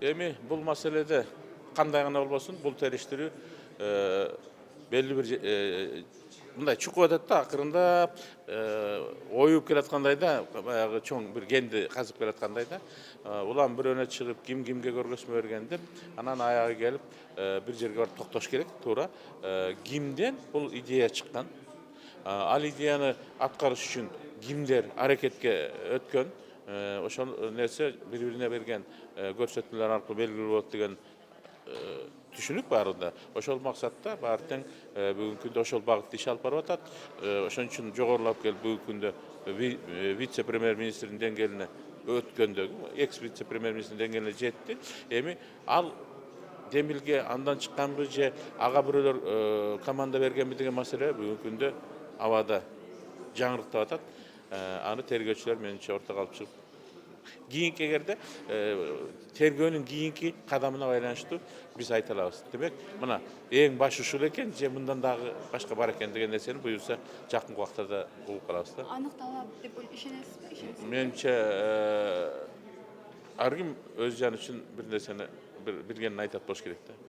Эми бул маселеде кандай гана болбосун, бул териштирүү белгилүү бир мындай чукуп атат да, акырындап оюп келаткандай да, баягы чоң бир кенди казып келаткандай да. Улам бирөөнө чыгып, ким кимге көргөзмө берген деп, анан аягы келип бир жерге барып токтош керек, туура. Кимден бул идея чыккан? Ал идеяны аткарыш үчүн кимдер аракетке өткөн? Ошол нерсе бири-бирине берген көрсөтмөлөр аркылуу белгилүү болот деген түшүнүк баарында. Ошол максатта баары тең бүгүнкү күндө ошол багытта иш алып барып атат. Ошон үчүн жогорулап келип бүгүнкү күндө вице премьер министрдин деңгээлине өткөндөгү экс вице премьер министрдин деңгээлине жетти. Эми ал демилге андан чыкканбы же ага бирөөлөр команда бергенби деген маселе бүгүнкү күндө абада жаңырыктап атат. Аны тергөөчүлөр менимче ортого алып чыгып кийинки эгерде тергөөнүн кийинки кадамына байланыштуу биз айта алабыз. Демек, мына эң баш ушул экен же мындан дагы башка бар экен деген нерсени буюрса жакынкы убактарда угуп калабыз да. Аныкталат деп ишенесизби? Ишенесизби? Менимче ар ким өз жаны үчүн бир нерсени билгенин айтат болуш керек да.